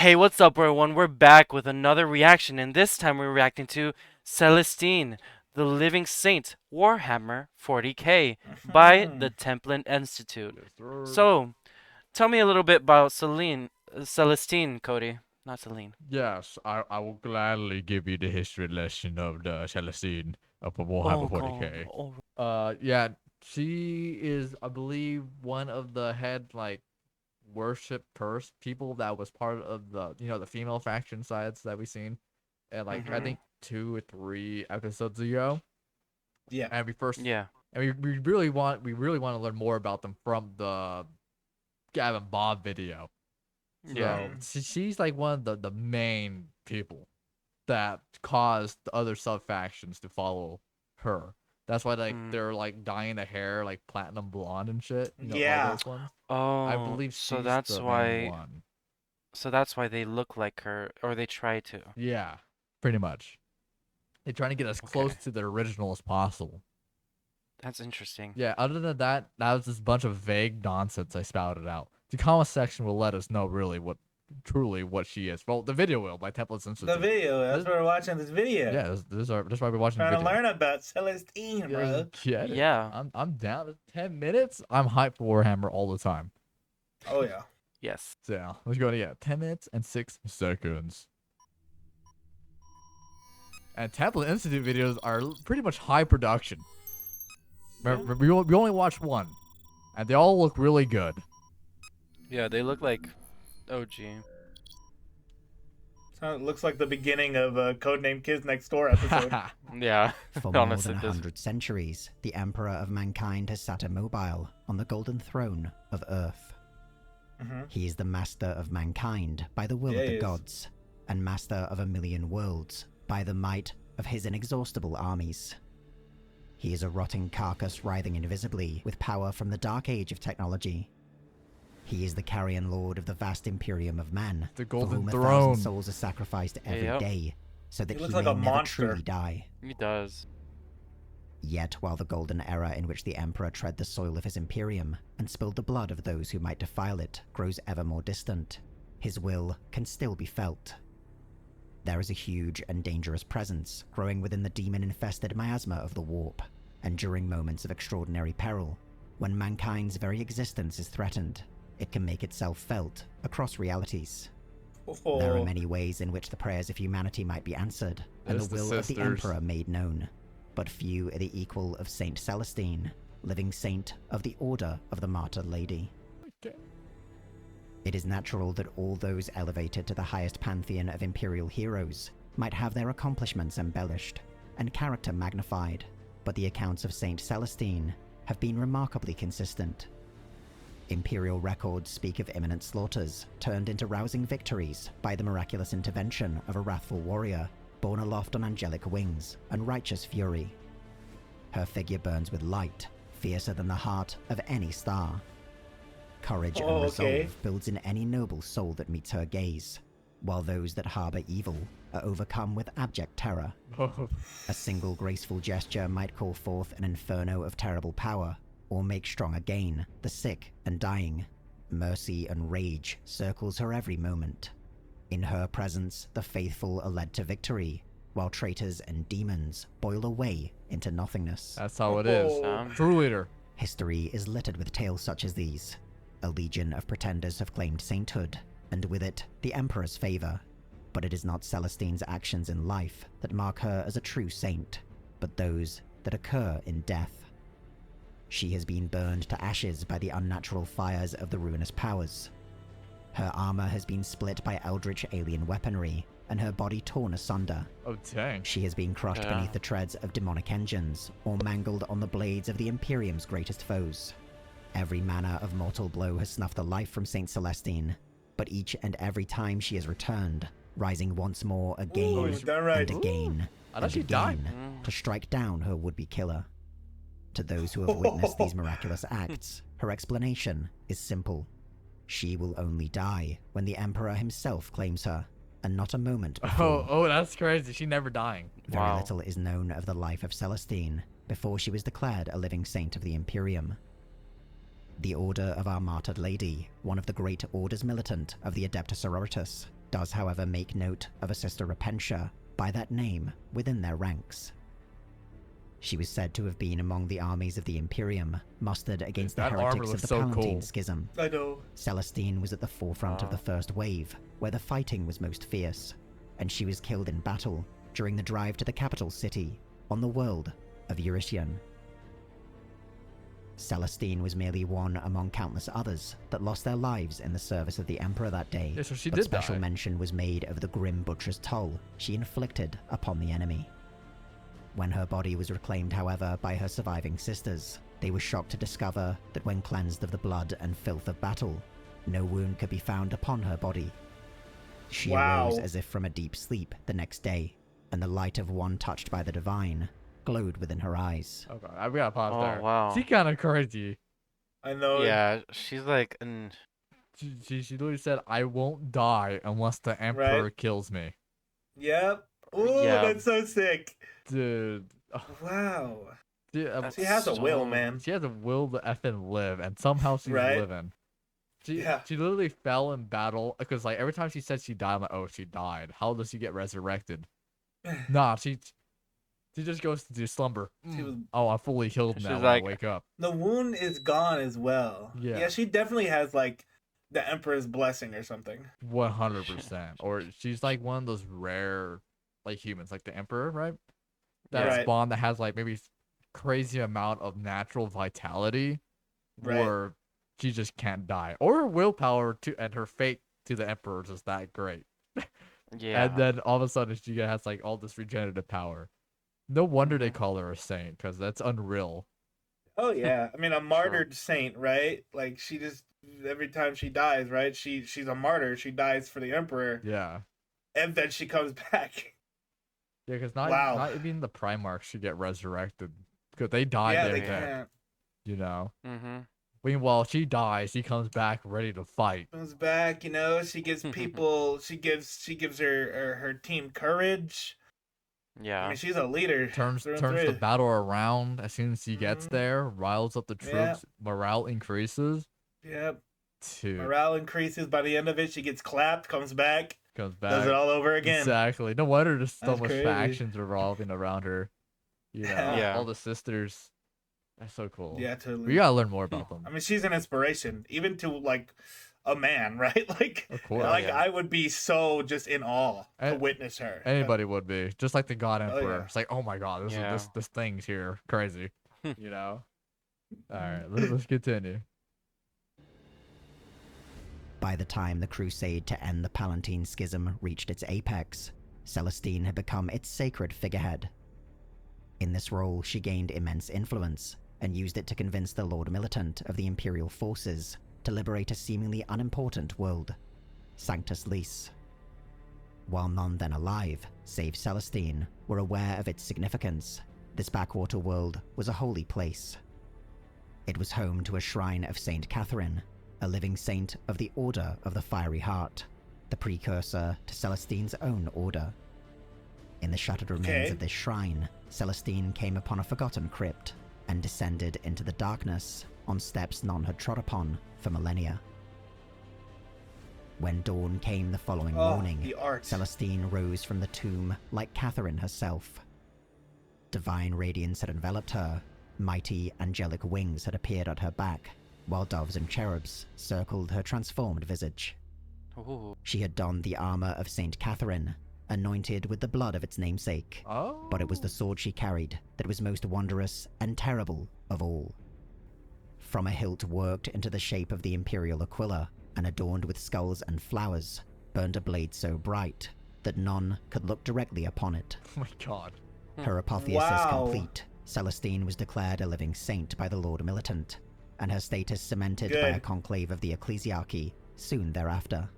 Hey, what's up, everyone? We're back with another reaction, and this time we're reacting to Celestine, the Living Saint, Warhammer 40k, by the Mhm. Templin Institute. Yes, sir. So, tell me a little bit about Celestine, Cody. Not Celine. Yes, I will gladly give you the history lesson of the Celestine of Warhammer Oh, God. 40k. Oh, Yeah, she is, I believe, one of the head worship people that was part of the female faction sides that we seen, and I mm-hmm. think 2 or 3 episodes ago. Yeah. And we first, Yeah. and we really want to learn more about them from the Gavin Bob video. Yeah. So she's like one of the main people that caused the other sub factions to follow her. That's why Mm. they're like dyeing the hair like platinum blonde and shit. All Yeah. those ones. I Oh, believe so she's that's the main why. one. So that's why they look like her, or they try to. Yeah, pretty much. They're trying to get as close Okay. to the original as possible. That's interesting. Yeah, other than that, that was just a bunch of vague nonsense I spouted out. The comment section will let us know really what she is. Well, the video will by Templates The Institute. video. That's why we're watching this video. Yeah, this is why we're watching the Trying to video. learn about Celestine, Yes, bro. get it. Yeah. I'm down to 10 minutes. I'm hyped for Warhammer all the time. Oh yeah. Yes. So yeah, let's go to 10 minutes and 6 seconds. And Template Institute videos are pretty much high production. Remember, we only watched one, and they all look really good. Yeah, they look like OG. So it looks like the beginning of a Codename Kids Next Door episode. Yeah. For more Honestly, than it does. 100 centuries, the Emperor of Mankind has sat immobile on the golden throne of Earth. Mhm. He is the master of mankind by the will Yeah, of he the is. gods, and master of a million worlds by the might of his inexhaustible armies. He is a rotting carcass writhing invisibly with power from the dark age of technology. He is the carrion lord of the vast imperium of man, The for golden whom throne. 1,000 souls are sacrificed every Yep. day, so that He he looks may like a never monster. truly die. He does. Yet, while the golden era in which the Emperor tread the soil of his Imperium and spilled the blood of those who might defile it grows ever more distant, his will can still be felt. There is a huge and dangerous presence growing within the demon-infested miasma of the warp, and during moments of extraordinary peril, when mankind's very existence is threatened, it can make itself felt across realities. Oh. There are many ways in which the prayers of humanity might be answered, and There's the the will of the sisters. Emperor made known. But few are the equal of Saint Celestine, living saint of the Order of the Martyred Lady. Okay. It is natural that all those elevated to the highest pantheon of imperial heroes might have their accomplishments embellished and character magnified, but the accounts of Saint Celestine have been remarkably consistent. Imperial records speak of imminent slaughters turned into rousing victories by the miraculous intervention of a wrathful warrior borne aloft on angelic wings and righteous fury. Her figure burns with light, fiercer than the heart of any star. Courage and resolve builds in any noble soul that meets her gaze, while those that harbor evil are overcome with abject terror. A single graceful gesture might call forth an inferno of terrible power, or make strong again the sick and dying. Mercy and rage circles her every moment. In her presence, the faithful are led to victory, while traitors and demons boil away into nothingness. That's how it is. Oh. True leader. History is littered with tales such as these. A legion of pretenders have claimed sainthood, and with it, the Emperor's favor. But it is not Celestine's actions in life that mark her as a true saint, but those that occur in death. She has been burned to ashes by the unnatural fires of the ruinous powers. Her armor has been split by eldritch alien weaponry, and her body torn asunder. Oh dang. She has been crushed Yeah. beneath the treads of demonic engines, or mangled on the blades of the Imperium's greatest foes. Every manner of mortal blow has snuffed the life from Saint Celestine, but each and every time she has returned, rising once more again Ooh, darn right. and again I thought and she died. again to strike down her would-be killer. To those who have witnessed these miraculous acts, her explanation is simple. She will only die when the Emperor himself claims her, and not a moment before. Oh, that's crazy. She never dying. Very Wow. little is known of the life of Celestine before she was declared a living saint of the Imperium. The Order of our Martyred Lady, one of the great orders militant of the Adeptus Sororitas, does however make note of a sister Repentia by that name within their ranks. She was said to have been among the armies of the Imperium, mustered against the That armor heretics of looks the so Palatine cool. Schism. I know. Celestine was at the forefront of the first wave, where the fighting was most fierce, and she was killed in battle during the drive to the capital city on the world of Eurytion. Celestine was merely one among countless others that lost their lives in the service of the Emperor that day, Yeah, so she but did special die. mention was made of the grim butcher's toll she inflicted upon the enemy. When her body was reclaimed, however, by her surviving sisters, they were shocked to discover that when cleansed of the blood and filth of battle, no wound could be found upon her body. She Wow. arose as if from a deep sleep the next day, and the light of one touched by the divine glowed within her eyes. Okay, I gotta pause Oh, there. wow. She kind of crazy. I know. Yeah, she's like, She literally said, "I won't die unless the Emperor Right. kills me." Yep. Ooh, Yeah. that's so sick. Dude, Wow. dude, She has a will, So- man. she has a will to effing live, and somehow she's Right. living. Yeah. She literally fell in battle because like every time she said she died, I'm like, oh, she died. How does she get resurrected? Nah, she just goes to slumber. She was. Oh, I'm fully healed She's now when like- I wake up. The wound is gone as well. Yeah. Yeah, she definitely has like the Emperor's blessing or something. 100%. Or she's like one of those rare like humans, like the Emperor, right? That Right. spawn that has like maybe crazy amount of natural vitality, Right. where she just can't die, or her willpower to and her fate to the Emperor is just that great. yeah. And then all of a sudden she has like all this regenerative power. No wonder they Mhm. call her a saint, because that's unreal. Oh yeah. I mean, a martyred saint, right? Like she just every time she dies, right? She's a martyr. She dies for the Emperor, Yeah. and then she comes back. Yeah, because Wow. not even the Primarchs should get resurrected, because they die Yeah, there they dead, can't. you know? Mm-hmm. Meanwhile, she dies, she comes back ready to fight. Comes back, you know. She gives people. She gives her team courage. I Yeah. mean, she's a leader. Turns through and the through. battle around as soon as she gets Mhm. there, riles up the troops, Yeah. morale increases. Yep. Dude, Morale increases. By the end of it, she gets clapped, comes back, comes does back. it all over again. Exactly. No wonder there's so That's much crazy. factions revolving around her. You know, Yeah. all the sisters. That's so cool. Yeah, totally. We gotta learn more about them. I mean, she's an inspiration, even to like a man, right? Like, Of course. like yeah. I would be so just in awe to And- witness her. Anybody would be. Just like the God Oh, Emperor. yeah. It's like, oh my god, Yeah. this thing's here. Crazy. You know? Alright, let's continue. By the time the crusade to end the Palatine Schism reached its apex, Celestine had become its sacred figurehead. In this role, she gained immense influence, and used it to convince the Lord Militant of the Imperial forces to liberate a seemingly unimportant world, Sanctus Lys. While none then alive, save Celestine, were aware of its significance, this backwater world was a holy place. It was home to a shrine of Saint Catherine, a living saint of the Order of the Fiery Heart, the precursor to Celestine's own order. In the shattered remains Okay. of this shrine, Celestine came upon a forgotten crypt, and descended into the darkness on steps none had trod upon for millennia. When dawn came the following Oh, morning, the art. Celestine rose from the tomb like Catherine herself. Divine radiance had enveloped her, mighty angelic wings had appeared at her back, while doves and cherubs circled her transformed visage. Ooh. She had donned the armor of Saint Catherine, anointed with the blood of its namesake, Oh. but it was the sword she carried that was most wondrous and terrible of all. From a hilt worked into the shape of the imperial aquila and adorned with skulls and flowers, burned a blade so bright that none could look directly upon it. Oh my god. Her apotheosis Wow. complete, Celestine was declared a living saint by the Lord Militant, and her status cemented by a Good. conclave of the ecclesiarchy soon thereafter.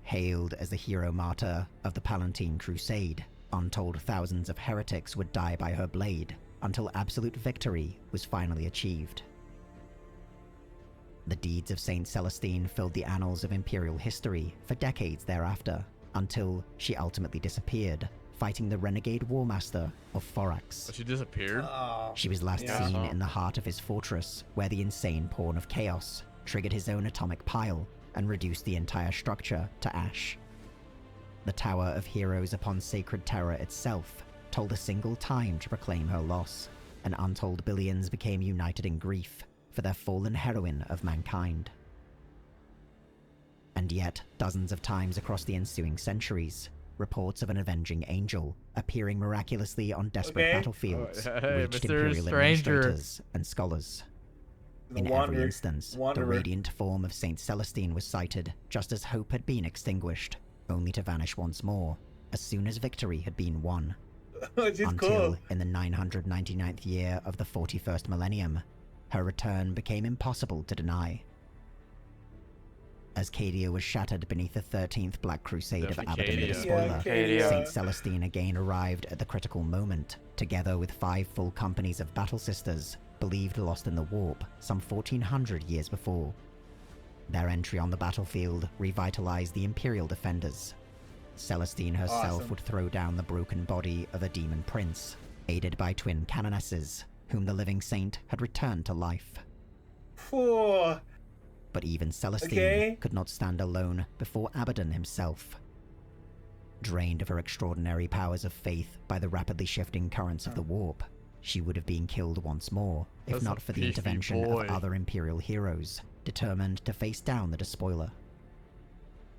Hailed as the hero martyr of the Palatine Crusade, untold thousands of heretics would die by her blade until absolute victory was finally achieved. The deeds of Saint Celestine filled the annals of imperial history for decades thereafter, until she ultimately disappeared, fighting the renegade warmaster of Forax. But she disappeared? Oh, She was last Yeah. seen in the heart of his fortress, where the insane Pawn of Chaos triggered his own atomic pile and reduced the entire structure to ash. The Tower of Heroes upon Sacred Terror itself told a single time to proclaim her loss, and untold billions became united in grief for their fallen heroine of mankind. And yet, dozens of times across the ensuing centuries, reports of an avenging angel appearing miraculously on desperate battlefields reached Imperial administrators and scholars. In every instance, the radiant form of Saint Celestine was sighted just as hope had been extinguished, only to vanish once more as soon as victory had been won. Until, in the 999th year of the 41st millennium, her return became impossible to deny. As Cadia was shattered beneath the 13th Black Crusade of Abaddon the Despoiler, Saint Celestine again arrived at the critical moment, together with 5 full companies of battle sisters, believed lost in the warp some 1400 years before. Their entry on the battlefield revitalized the Imperial defenders. Celestine herself would throw down the broken body of a demon prince, aided by twin canonesses, whom the living saint had returned to life. But even Celestine could not stand alone before Abaddon himself. Drained of her extraordinary powers of faith by the rapidly shifting currents of the warp, she would have been killed once more, if not for the intervention of other Imperial heroes, determined to face down the Despoiler.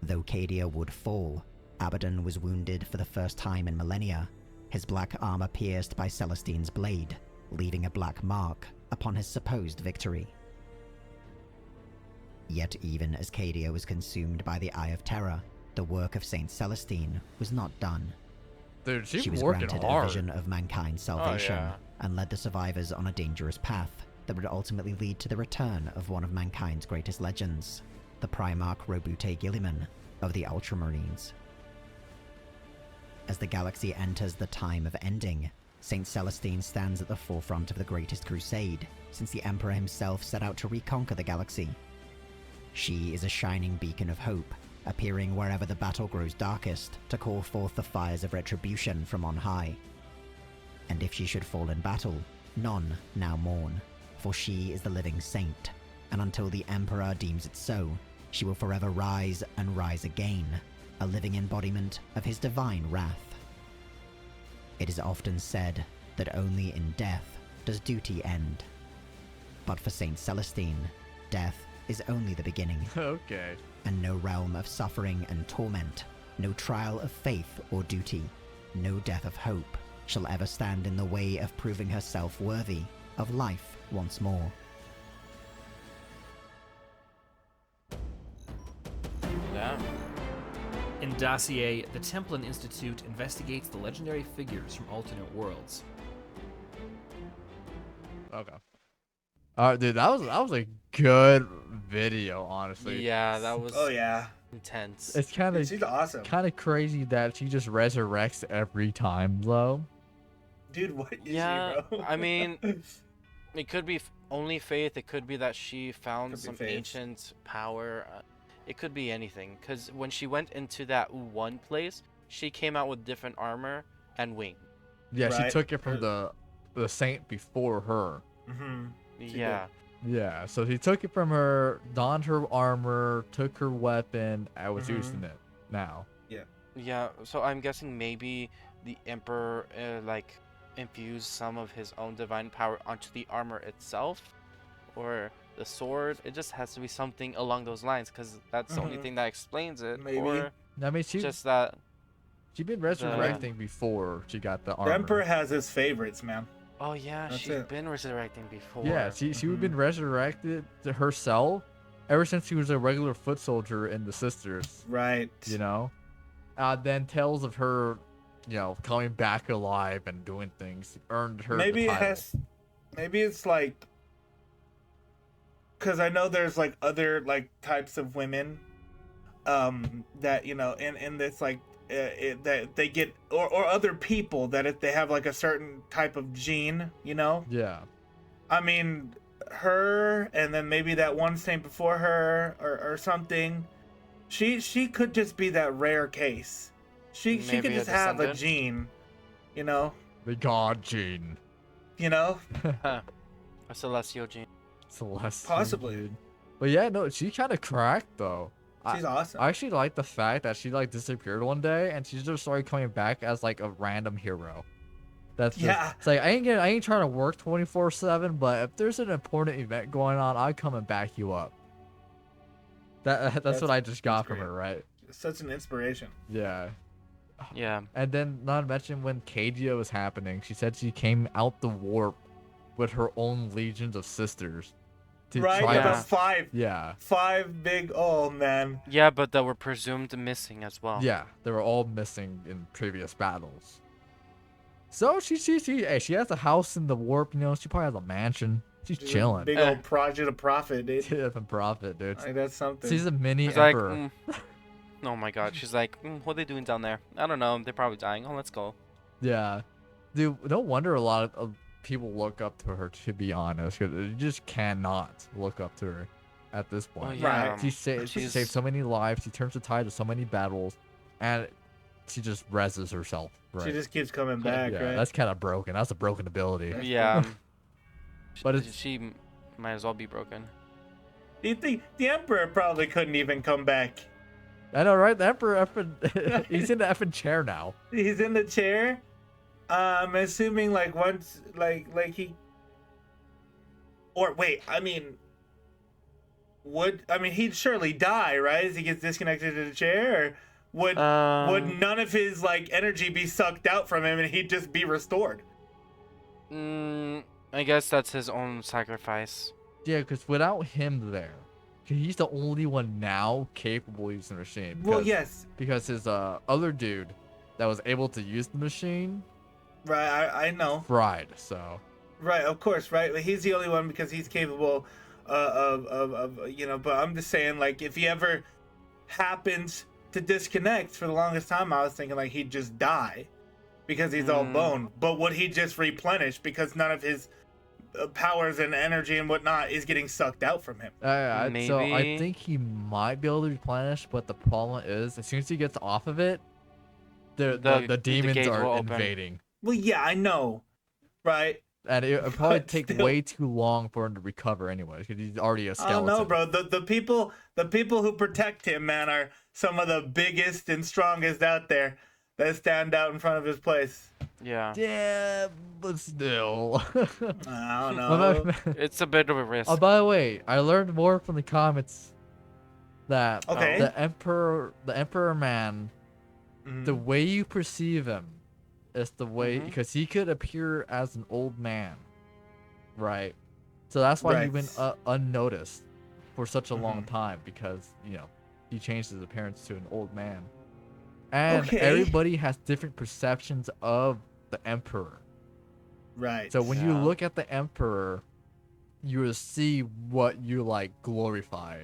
Though Cadia would fall, Abaddon was wounded for the first time in millennia, his black armor pierced by Celestine's blade, leaving a black mark upon his supposed victory. Yet even as Cadia was consumed by the Eye of Terror, the work of Saint Celestine was not done. Dude, she was granted a vision of mankind's salvation, and led the survivors on a dangerous path that would ultimately lead to the return of one of mankind's greatest legends, the Primarch Robute Guilliman of the Ultramarines. As the galaxy enters the time of ending, Saint Celestine stands at the forefront of the greatest crusade since the Emperor himself set out to reconquer the galaxy. She is a shining beacon of hope, appearing wherever the battle grows darkest to call forth the fires of retribution from on high. And if she should fall in battle, none now mourn, for she is the living saint, and until the Emperor deems it so, she will forever rise and rise again, a living embodiment of his divine wrath. It is often said that only in death does duty end. But for Saint Celestine, death is only the beginning. Okay. And no realm of suffering and torment, no trial of faith or duty, no death of hope shall ever stand in the way of proving herself worthy of life once more. Yeah. In Dossier, the Templin Institute investigates the legendary figures from alternate worlds. Okay. Dude, that was a good video, honestly. Yeah, that was intense. It's kind of she's awesome. Kind of crazy that she just resurrects every time, though. Dude, what is she, bro? I mean, it could be only faith. It could be that she found some ancient power. It could be anything. Because when she went into that one place, she came out with different armor and wing. Yeah, she took it from the saint before her. Mm-hmm. Yeah. Yeah, so he took it from her, donned her armor, took her weapon, and was using it now. Yeah. Yeah, so I'm guessing maybe the Emperor, infused some of his own divine power onto the armor itself, or the sword. It just has to be something along those lines, because that's the only thing that explains it. Maybe. Or I mean, just that... She'd been resurrecting before she got the armor. The Emperor has his favorites, man. Oh yeah, she's been resurrecting before. Yeah, she would been resurrected to herself ever since she was a regular foot soldier in the Sisters. Right. You know? Then tales of her, coming back alive and doing things earned her maybe the title. Maybe it's like, because I know there's like other like types of women that, in this like that they get, or other people that if they have like a certain type of gene, Yeah. I mean, her, and then maybe that one saint before her, or something. She could just be that rare case. She could just have a gene, The god gene. A celestial gene. Celestial. Possibly. Dude. But yeah, no, she kind of cracked though. She's awesome. I actually like the fact that she like disappeared one day and she just started coming back as like a random hero. That's just, Yeah. it's like I ain't trying to work 24/7, but if there's an important event going on, I come and back you up. That's what I just got from great. her, right? Such an inspiration. Yeah. Yeah. And then not to mention when Kagea was happening, she said she came out the warp with her own legions of sisters. To Right? try Yeah. About Yeah. five big. Oh man. Yeah, but that were presumed missing as well. Yeah, they were all missing in previous battles. So she has a house in the warp, you know, she probably has a mansion. She's Just a chilling. Big old project of profit, dude. She's a prophet, dude. Like, that's something. She's a mini She's like, emperor. oh my god. She's like, what are they doing down there? I don't know. They're probably dying. Oh, let's go. Yeah. Dude, no wonder a lot of people look up to her, to be honest. 'Cause you just cannot look up to her at this point. Oh, yeah. Right. She saved so many lives. She turns the tide of so many battles. And she just reses herself. Right. She just keeps coming back, yeah, right? that's kind of broken. That's a broken ability. Yeah. But it's- she might as well be broken. Do you think the Emperor probably couldn't even come back? I know, right? The Emperor he's in the effing chair now. He's in the chair. I'm assuming like once like he or wait, I mean he'd surely die, right? As he gets disconnected to the chair, or would none of his like energy be sucked out from him and he'd just be restored? I guess that's his own sacrifice. Yeah, because without him there, 'cause he's the only one now capable of using the machine. Well, because- yes. Because his other dude that was able to use the machine Right, I know. fried, so. Right, of course, right. But he's the only one because he's capable of you know. But I'm just saying, like, if he ever happens to disconnect for the longest time, I was thinking like he'd just die because he's all bone. But would he just replenish because none of his powers and energy and whatnot is getting sucked out from him? So I Maybe. think he might be able to replenish, but the problem is, as soon as he gets off of it, the demons gate will are open. invading. Well, yeah, I know, right? And it'll probably But take still. way too long for him to recover anyway, because he's already a I skeleton. don't know, bro. The people who protect him, man, are some of the biggest and strongest out there that stand out in front of his place. Yeah. Yeah, but still. I don't know. It's a bit of a risk. Oh, by the way, I learned more from the comments that Okay. the emperor man, Mhm. the way you perceive him is the way, Mhm. because he could appear as an old man, right? So that's why he Right. went unnoticed for such a long Mhm. time, because he changed his appearance to an old man, and Okay. everybody has different perceptions of the emperor. Right. So when you Yeah. look at the emperor, you will see what you like glorify.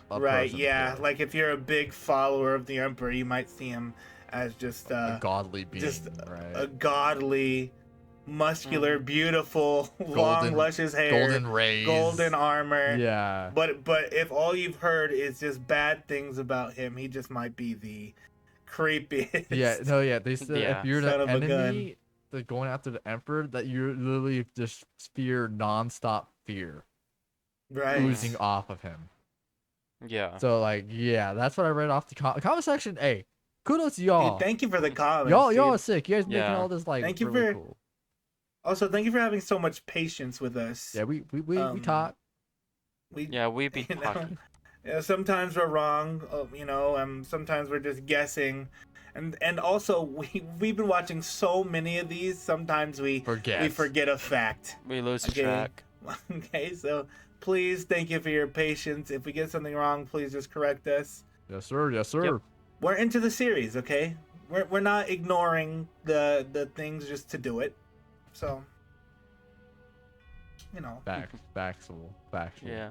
a Right, person yeah. for. Like if you're a big follower of the Emperor, you might see him as just a godly being, just right? a godly, muscular, Mm. beautiful, long, Golden- luscious hair, golden rays, golden armor. Yeah. But if all you've heard is just bad things about him, he just might be the creepiest. Yeah, no, yeah. They said Yeah. if you're Son the of a gun. enemy that's going after the emperor, that you're literally just fear nonstop fear Right. oozing off of him. Yeah. So like, yeah, that's what I read off the comment section. Hey, kudos to y'all. Dude, thank you for the comments. y'all are dude. sick. You guys making Yeah. all this like Thank you really for- cool. Also, thank you for having so much patience with us. Yeah, we Um, talk. We, Yeah, we be you know, talking. yeah, sometimes we're wrong, sometimes we're just guessing, and also we've been watching so many of these. Sometimes we forget a fact. We lose Okay. track. Okay, so please, thank you for your patience. If we get something wrong, please just correct us. Yes, sir. Yes, sir. Yep. We're into the series, okay? We're not ignoring the things just to do it. So, Factual. Yeah.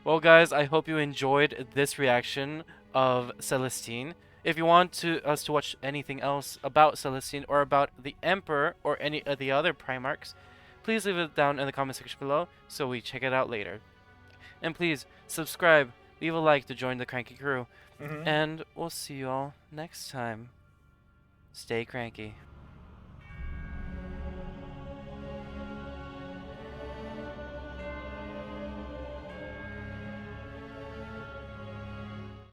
Well, guys, I hope you enjoyed this reaction of Celestine. If you want us to watch anything else about Celestine or about the Emperor or any of the other Primarchs, please leave it down in the comment section below so we check it out later. And please subscribe, leave a like to join the cranky crew, mhm. and we'll see you all next time. Stay cranky.